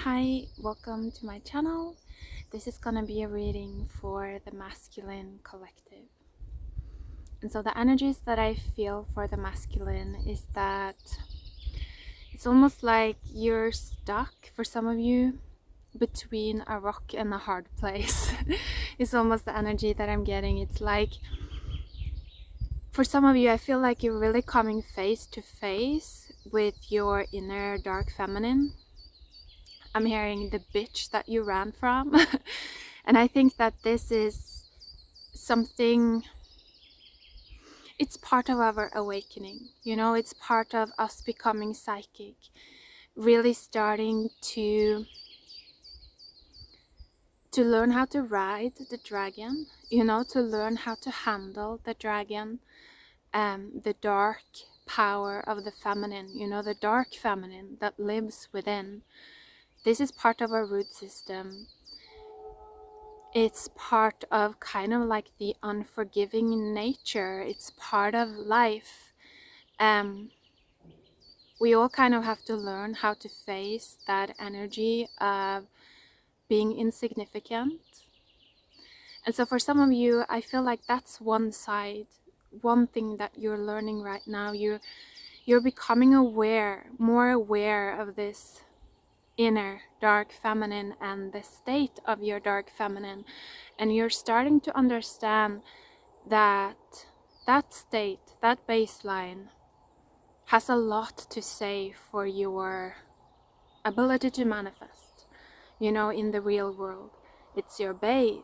Hi, welcome to my channel. This is gonna be a reading for the masculine collective. And so the energies that I feel for the masculine is that it's almost like you're stuck, for some of you, between a rock and a hard place. It's almost the energy that I'm getting. It's like, for some of you, I feel like you're really coming face to face with your inner dark feminine. I'm hearing the bitch that you ran from. And I think that this is something, it's part of our awakening, you know, it's part of us becoming psychic, really starting to learn how to ride the dragon, you know, to learn how to handle the dragon, the dark power of the feminine, you know, the dark feminine that lives within. This is part of our root system. It's part of kind of like the unforgiving nature. It's part of life. We all kind of have to learn how to face that energy of being insignificant. And so for some of you, I feel like that's one side, one thing that you're learning right now. You're becoming aware, more aware of this inner dark feminine and the state of your dark feminine, and you're starting to understand that that state, that baseline, has a lot to say for your ability to manifest, you know, in the real world. It's your base.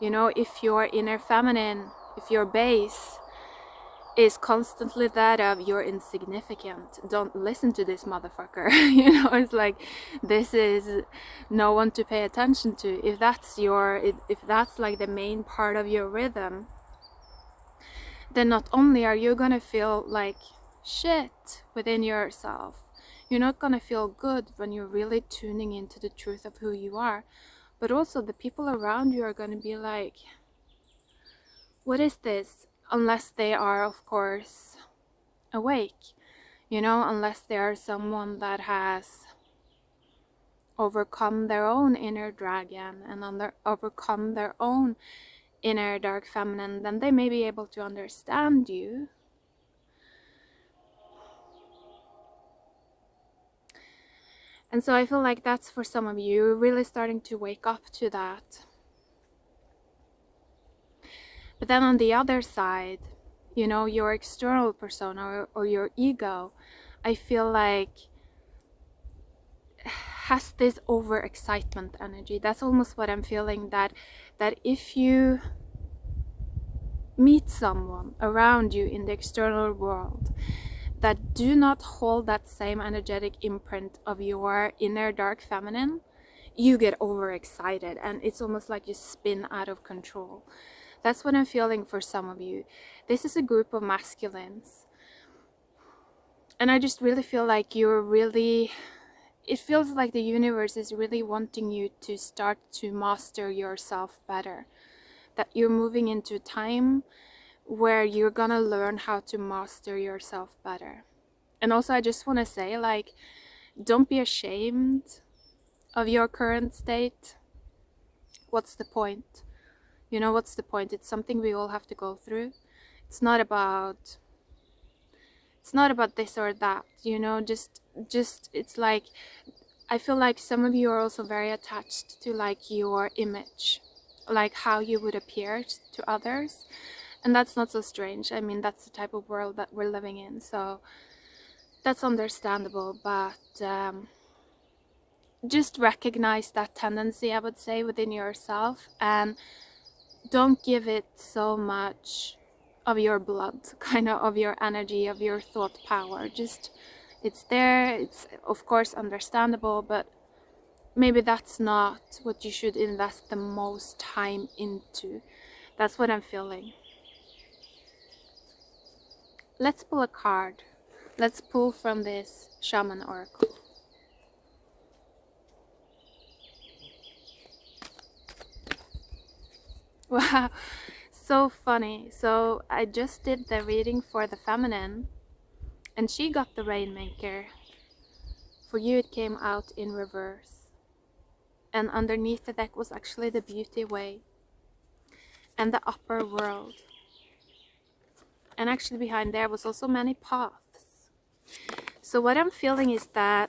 You know, if your inner feminine, if your base is constantly that of you're insignificant, don't listen to this motherfucker. You know, it's like, this is no one to pay attention to. If that's if that's like the main part of your rhythm, then not only are you gonna feel like shit within yourself, you're not gonna feel good when you're really tuning into the truth of who you are, but also the people around you are gonna be like, what is this? Unless they are, of course, awake, you know, unless they are someone that has overcome their own inner dragon and overcome their own inner dark feminine, then they may be able to understand you. And so I feel like that's for some of you, really starting to wake up to that. But then on the other side, you know, your external persona or your ego, I feel like has this overexcitement energy. That's almost what I'm feeling, that if you meet someone around you in the external world that do not hold that same energetic imprint of your inner dark feminine, you get overexcited and it's almost like you spin out of control. That's what I'm feeling for some of you. This is a group of masculines, and I just really feel like it feels like the universe is really wanting you to start to master yourself better, that you're moving into time where you're gonna learn how to master yourself better. And also I just want to say, like, don't be ashamed of your current state. What's the point? You know, what's the point? It's something we all have to go through. It's not about this or that, you know, just it's like, I feel like some of you are also very attached to like your image, like how you would appear to others. And that's not so strange. I mean, that's the type of world that we're living in, so that's understandable. But just recognize that tendency, I would say, within yourself, and don't give it so much of your blood, kind of your energy, of your thought power. Just, it's there, it's of course understandable, but maybe that's not what you should invest the most time into. That's what I'm feeling. Let's pull a card. Let's pull from this Shaman Oracle. Wow, so funny. So I just did the reading for the feminine, and she got the Rainmaker for you it came out in reverse. And underneath the deck was actually the beauty way and the upper world. And actually behind there was also many paths. So what I'm feeling is that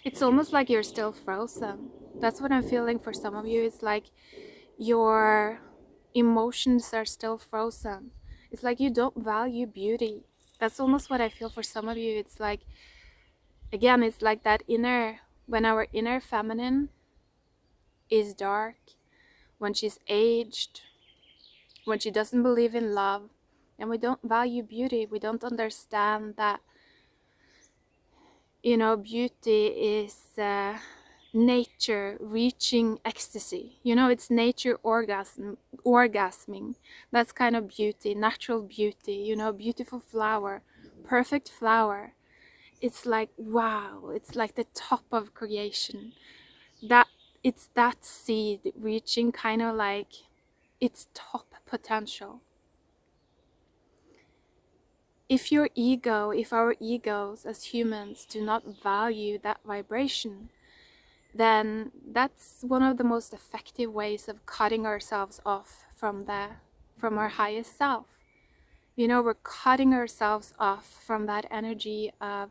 it's almost like you're still frozen. That's what I'm feeling for some of you. It's like your emotions are still frozen. It's like you don't value beauty. That's almost what I feel for some of you. It's like, again, it's like that inner, when our inner feminine is dark, when she's aged, when she doesn't believe in love, and we don't value beauty, we don't understand that, you know, beauty is nature reaching ecstasy. You know, it's nature orgasming. That's kind of beauty, natural beauty, you know, beautiful flower, perfect flower. It's like, wow, it's like the top of creation. That it's that seed reaching kind of like its top potential. If your ego, if our egos as humans do not value that vibration, then that's one of the most effective ways of cutting ourselves off from our highest self. You know, we're cutting ourselves off from that energy of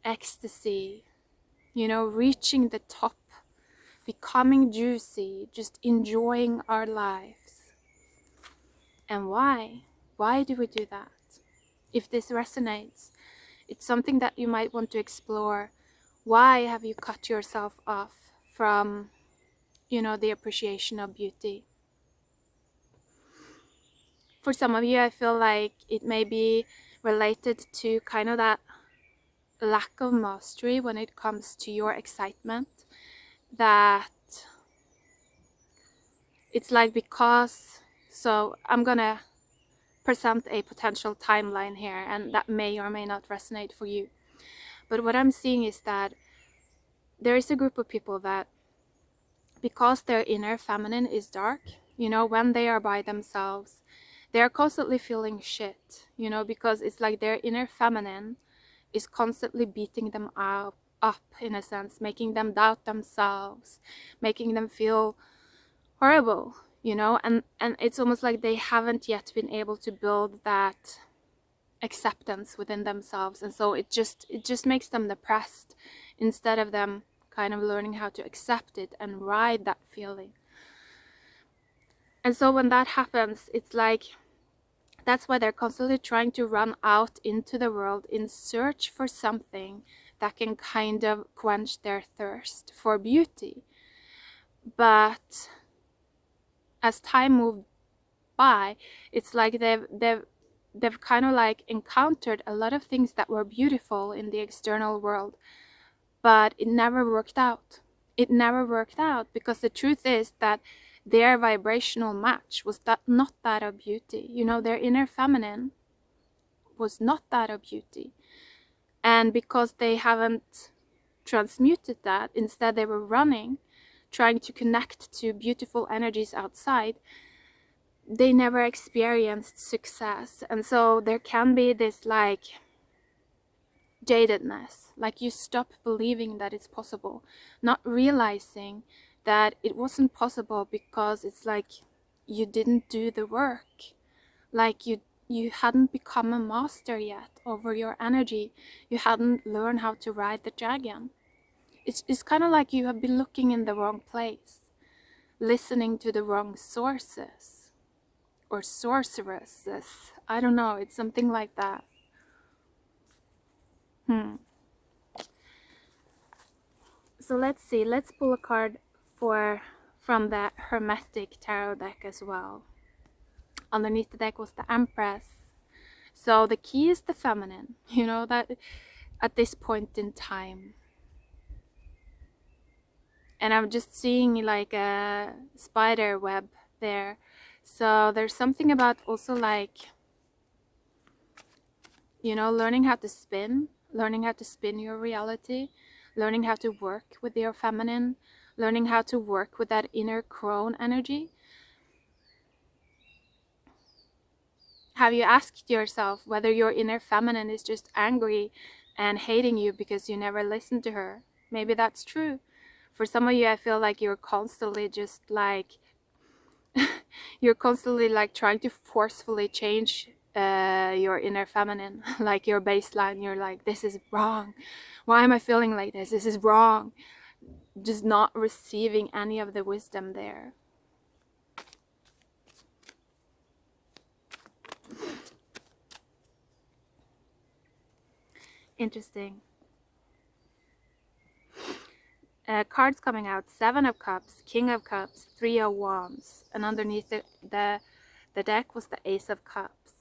ecstasy, you know, reaching the top, becoming juicy, just enjoying our lives. And why? Why do we do that? If this resonates, it's something that you might want to explore. Why have you cut yourself off from, you know, the appreciation of beauty? For some of you, I feel like it may be related to kind of that lack of mastery when it comes to your excitement. That it's like because, so I'm gonna present a potential timeline here, and that may or may not resonate for you. But what I'm seeing is that there is a group of people that, because their inner feminine is dark, you know, when they are by themselves, they're constantly feeling shit, you know, because it's like their inner feminine is constantly beating them up in a sense, making them doubt themselves, making them feel horrible, you know, and it's almost like they haven't yet been able to build that acceptance within themselves, and so it just makes them depressed instead of them kind of learning how to accept it and ride that feeling. And so when that happens, it's like that's why they're constantly trying to run out into the world in search for something that can kind of quench their thirst for beauty. But as time moved by, it's like they've kind of like encountered a lot of things that were beautiful in the external world, but it never worked out. It never worked out because the truth is that their vibrational match was not that of beauty. You know, their inner feminine was not that of beauty. And because they haven't transmuted that, instead they were running, trying to connect to beautiful energies outside, they never experienced success. And so there can be this like jadedness, like you stop believing that it's possible, not realizing that it wasn't possible because it's like you didn't do the work, like you hadn't become a master yet over your energy, you hadn't learned how to ride the dragon. It's kind of like you have been looking in the wrong place, listening to the wrong sources or sorceresses. I don't know, it's something like that. So let's see, let's pull a card from the Hermetic Tarot deck as well. Underneath the deck was the Empress. So the key is the feminine, you know, that at this point in time. And I'm just seeing like a spider web there. So there's something about also like, you know, learning how to spin your reality, learning how to work with your feminine, learning how to work with that inner crone energy. Have you asked yourself whether your inner feminine is just angry and hating you because you never listened to her? Maybe that's true. For some of you, I feel like you're constantly just like you're constantly like trying to forcefully change your inner feminine, like your baseline. You're like, this is wrong. Why am I feeling like this? This is wrong. Just not receiving any of the wisdom there. Interesting. Cards coming out: Seven of Cups, King of Cups, Three of Wands, and underneath the deck was the Ace of Cups.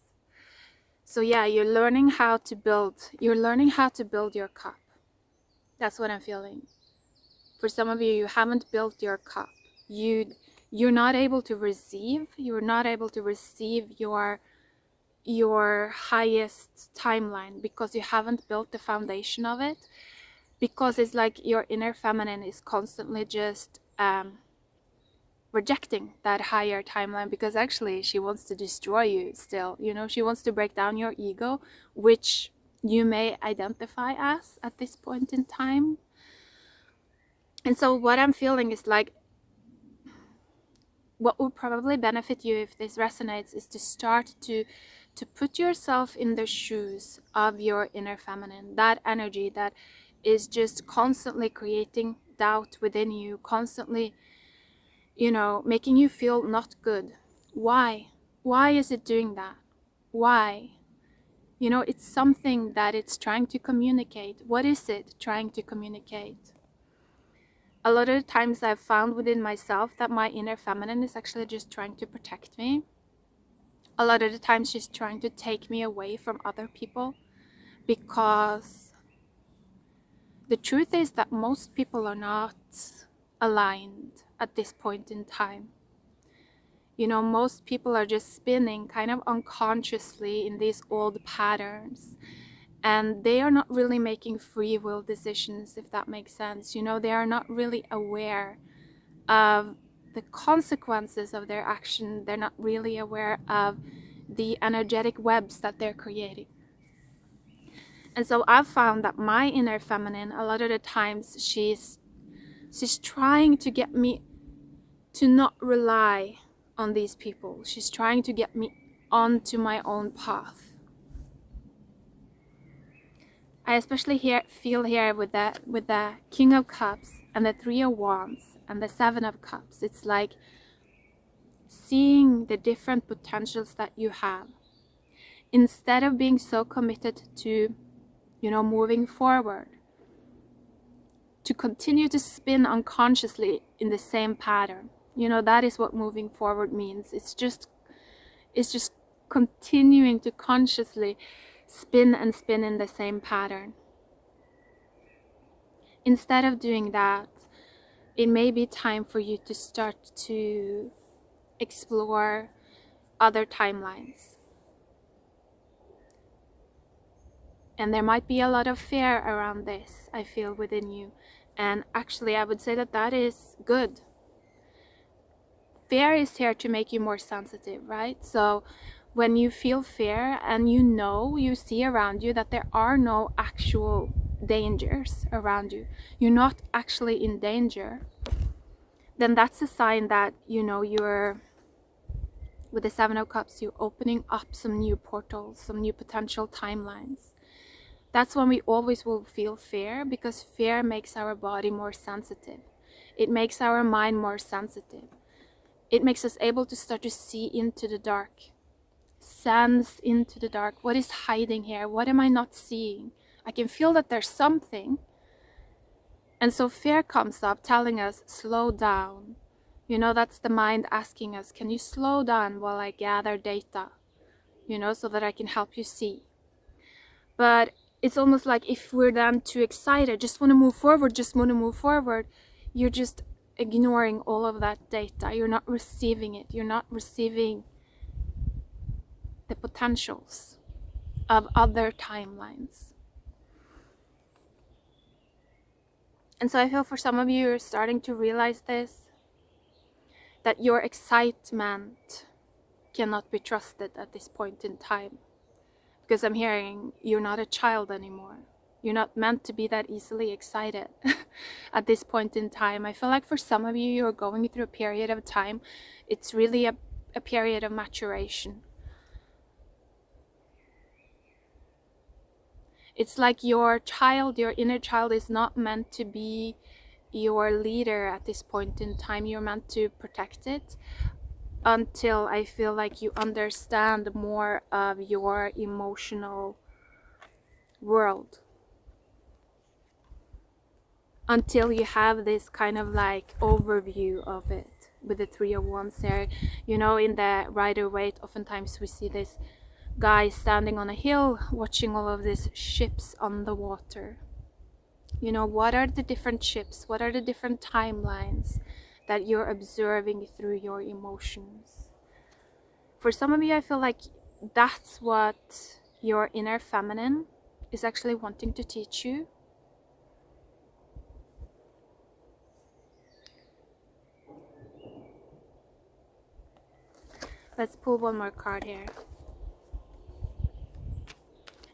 So yeah, you're learning how to build your cup. That's what I'm feeling. For some of you, you haven't built your cup. You're not able to receive. You're not able to receive your highest timeline because you haven't built the foundation of it. Because it's like your inner feminine is constantly just rejecting that higher timeline, because actually she wants to destroy you still. You know, she wants to break down your ego, which you may identify as at this point in time. And so what I'm feeling is like, what would probably benefit you if this resonates is to start to put yourself in the shoes of your inner feminine, that energy that is just constantly creating doubt within you, constantly, you know, making you feel not good. Why is it doing that? Why? You know, it's something that it's trying to communicate. What is it trying to communicate? A lot of the times I've found within myself that my inner feminine is actually just trying to protect me. A lot of the times she's trying to take me away from other people, because the truth is that most people are not aligned at this point in time. You know, most people are just spinning kind of unconsciously in these old patterns, and they are not really making free will decisions, if that makes sense. You know, they are not really aware of the consequences of their action. They're not really aware of the energetic webs that they're creating. And so I've found that my inner feminine, a lot of the times, she's trying to get me to not rely on these people. She's trying to get me onto my own path. I especially feel here with the King of Cups and the Three of Wands and the Seven of Cups. It's like seeing the different potentials that you have. Instead of being so committed to, you know, moving forward, to continue to spin unconsciously in the same pattern. You know, that is what moving forward means. It's just continuing to consciously spin and spin in the same pattern. Instead of doing that, it may be time for you to start to explore other timelines. And there might be a lot of fear around this, I feel, within you. And actually, I would say that that is good. Fear is here to make you more sensitive, right? So when you feel fear and you know, you see around you that there are no actual dangers around you, you're not actually in danger, then that's a sign that, you know, you're, with the Seven of Cups, you're opening up some new portals, some new potential timelines. That's when we always will feel fear, because fear makes our body more sensitive. It makes our mind more sensitive. It makes us able to start to see into the dark, sense into the dark. What is hiding here? What am I not seeing? I can feel that there's something. And so fear comes up telling us, slow down. You know, that's the mind asking us, can you slow down while I gather data? You know, so that I can help you see. But it's almost like if we're then too excited, just want to move forward, you're just ignoring all of that data. You're not receiving it. You're not receiving the potentials of other timelines. And so I feel for some of you, you're starting to realize this, that your excitement cannot be trusted at this point in time. Because I'm hearing you're not a child anymore. You're not meant to be that easily excited at this point in time. I feel like for some of you, you're going through a period of time. It's really a period of maturation. It's like your child, your inner child is not meant to be your leader at this point in time. You're meant to protect it until I feel like you understand more of your emotional world. Until you have this kind of like overview of it with the Three of Wands there. You know, in the Rider-Waite, oftentimes we see this guy standing on a hill watching all of these ships on the water. You know, what are the different ships? What are the different timelines that you're observing through your emotions? For some of you, I feel like that's what your inner feminine is actually wanting to teach you. Let's pull one more card here.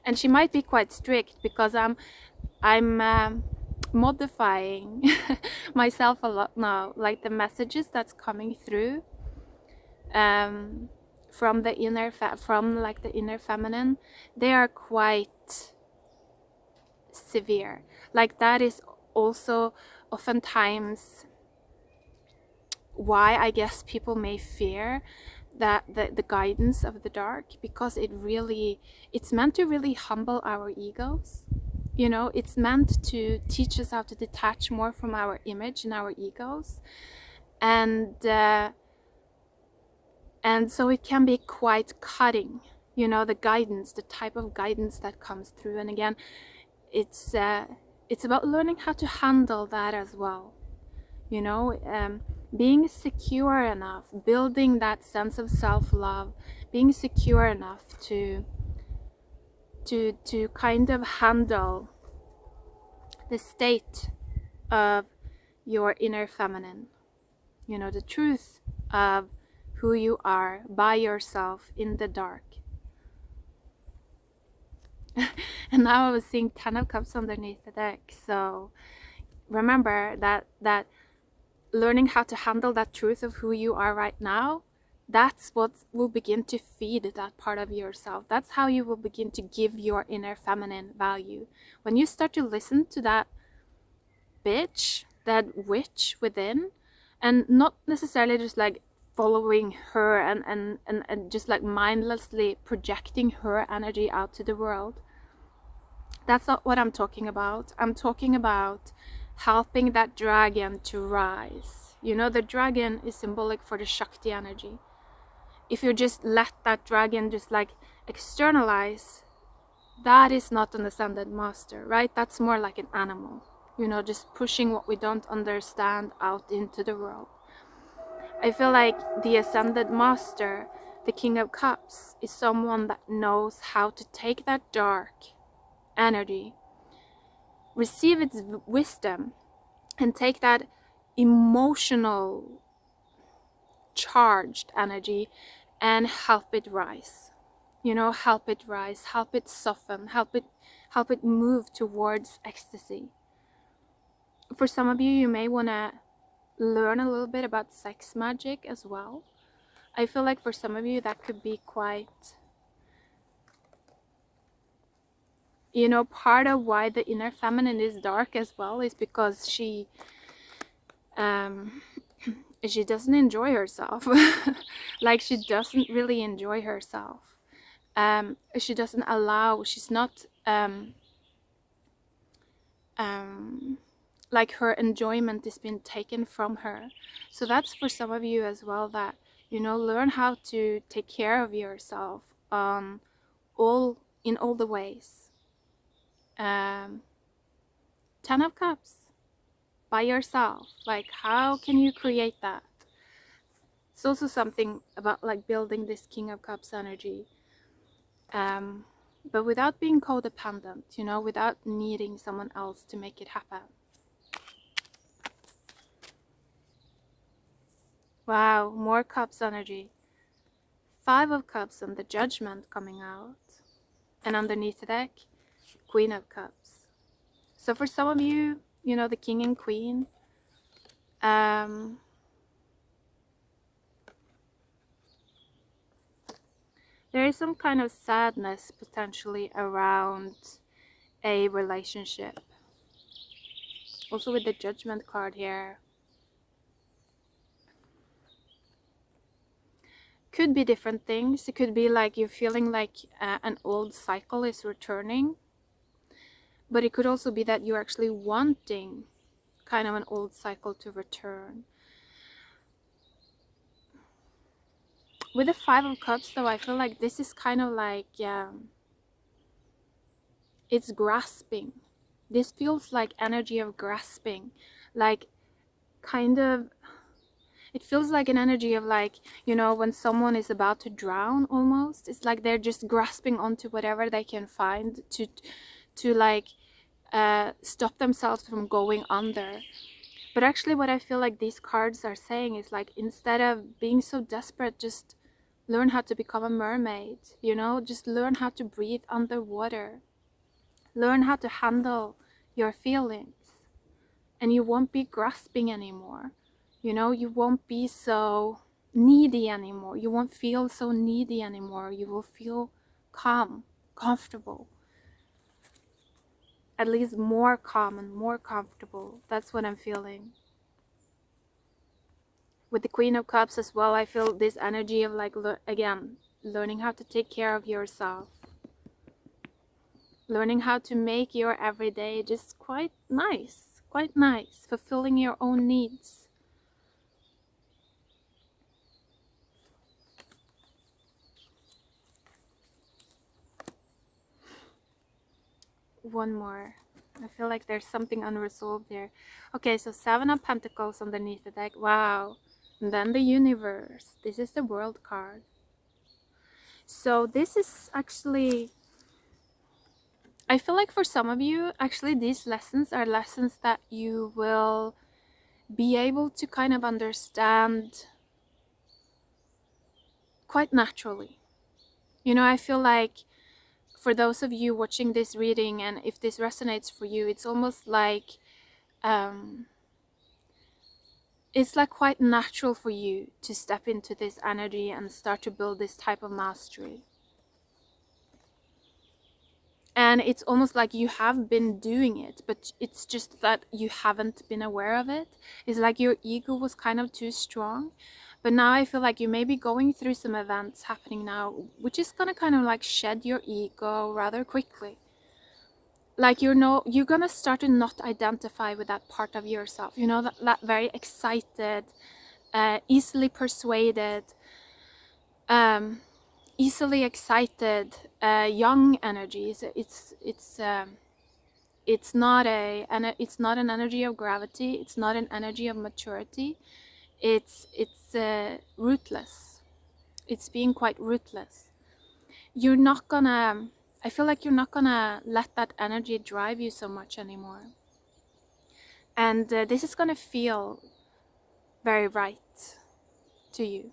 And she might be quite strict because I'm modifying myself a lot now. Like the messages that's coming through from the inner the inner feminine, they are quite severe. Like that is also oftentimes why I guess people may fear that the guidance of the dark, because it's meant to really humble our egos. You know, it's meant to teach us how to detach more from our image and our egos, and so it can be quite cutting, you know, the guidance, the type of guidance that comes through. And again, it's about learning how to handle that as well, you know, being secure enough, building that sense of self-love, being secure enough to kind of handle the state of your inner feminine, you know, the truth of who you are by yourself in the dark. And now I was seeing 10 of Cups underneath the deck. So remember that learning how to handle that truth of who you are right now, that's what will begin to feed that part of yourself. That's how you will begin to give your inner feminine value. When you start to listen to that bitch, that witch within, and not necessarily just like following her and just like mindlessly projecting her energy out to the world. That's not what I'm talking about. I'm talking about helping that dragon to rise. You know, the dragon is symbolic for the Shakti energy. If you just let that dragon just like externalize, that is not an ascended master, right? That's more like an animal, you know, just pushing what we don't understand out into the world. I feel like the ascended master, the King of Cups, is someone that knows how to take that dark energy, receive its wisdom, and take that emotional charged energy and help it rise. You know, help it rise, help it soften, help it move towards ecstasy. For some of you, you may want to learn a little bit about sex magic as well. I feel like for some of you that could be quite, you know, part of why the inner feminine is dark as well is because she doesn't enjoy herself. Like she doesn't really enjoy herself. She doesn't allow, she's not like her enjoyment is being taken from her. So that's for some of you as well, that, you know, learn how to take care of yourself in all the ways. 10 of Cups, by yourself. Like, how can you create that? It's also something about like building this King of Cups energy, but without being codependent, you know, without needing someone else to make it happen. Wow, more Cups energy. Five of Cups and the Judgment coming out. And underneath the deck, Queen of Cups. So for some of you, you know, the King and Queen, there is some kind of sadness potentially around a relationship. Also with the Judgment card here. Could be different things. It could be like you're feeling like an old cycle is returning. But it could also be that you're actually wanting kind of an old cycle to return. With the Five of Cups though, I feel like this is kind of like, it's grasping. This feels like energy of grasping. Like kind of, it feels like an energy of like, you know, when someone is about to drown almost. It's like they're just grasping onto whatever they can find to like stop themselves from going under. But actually what I feel like these cards are saying is like, instead of being so desperate, just learn how to become a mermaid, you know, just learn how to breathe underwater. Learn how to handle your feelings, and you won't be grasping anymore. You know, you won't be so needy anymore. You won't feel so needy anymore. You will feel calm, comfortable. At least more calm and more comfortable. That's what I'm feeling. With the Queen of Cups as well, I feel this energy of like, again, learning how to take care of yourself. Learning how to make your everyday just quite nice. Fulfilling your own needs. One more. I feel like there's something unresolved here. Okay, so Seven of Pentacles underneath the deck. Wow. And then the Universe. This is the World card. So this is actually, I feel like for some of you, actually these lessons are lessons that you will be able to kind of understand quite naturally. You know, I feel like for those of you watching this reading, and if this resonates for you, it's almost like it's like quite natural for you to step into this energy and start to build this type of mastery. And it's almost like you have been doing it, but it's just that you haven't been aware of it. It's like your ego was kind of too strong. But now I feel like you may be going through some events happening now, which is gonna kind of like shed your ego rather quickly. Like you're gonna start to not identify with that part of yourself. You know, that very excited, easily persuaded, easily excited, young energies. It's not an energy of gravity. It's not an energy of maturity. It's rootless. It's being quite rootless. You're not gonna, I feel like you're not gonna let that energy drive you so much anymore. And this is gonna feel very right to you.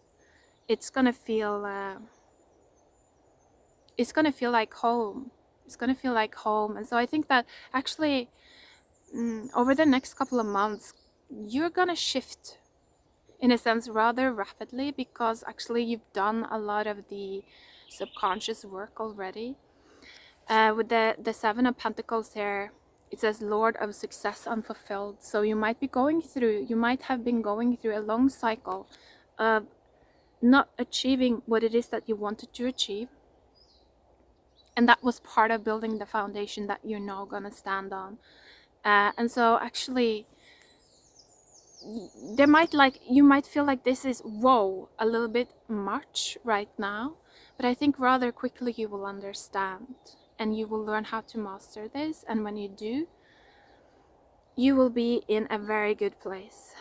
It's gonna feel like home. It's gonna feel like home. And so I think that actually over the next couple of months, you're gonna shift in a sense rather rapidly, because actually you've done a lot of the subconscious work already. With the Seven of Pentacles here, it says Lord of Success Unfulfilled. So you might have been going through a long cycle of not achieving what it is that you wanted to achieve. And that was part of building the foundation that you're now gonna stand on. And so actually, you might feel like this is, whoa, a little bit much right now. But I think rather quickly you will understand, and you will learn how to master this. And when you do, you will be in a very good place.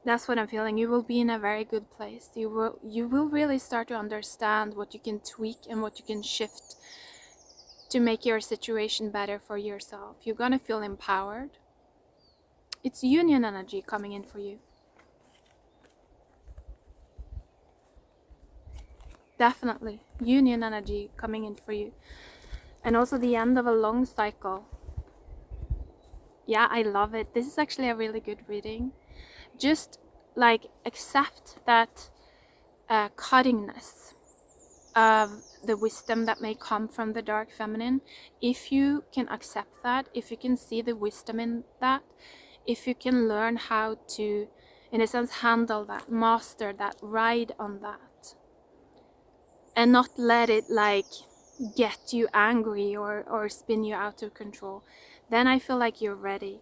That's what I'm feeling. You will be in a very good place. You will really start to understand what you can tweak and what you can shift to make your situation better for yourself. You're gonna feel empowered. It's union energy coming in for you. definitely union energy coming in for you, and also the end of a long cycle. Yeah, I love it. This is actually a really good reading. Just like accept that cuttingness of the wisdom that may come from the dark feminine. If you can accept that, if you can see the wisdom in that, if you can learn how to, in a sense, handle that, master that, ride on that, and not let it like get you angry or spin you out of control, then I feel like you're ready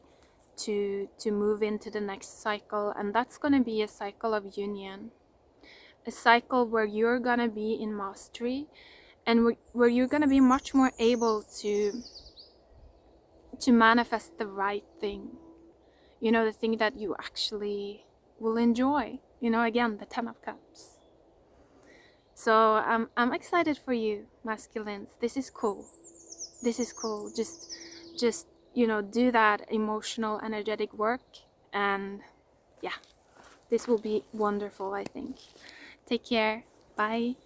to move into the next cycle. And that's going to be a cycle of union, a cycle where you're going to be in mastery, and where you're going to be much more able to manifest the right thing, you know, the thing that you actually will enjoy, you know, again, the 10 of Cups. So I'm excited for you, masculines. This is cool. This is cool. Just you know, do that emotional, energetic work, and yeah, this will be wonderful, I think. Take care. Bye.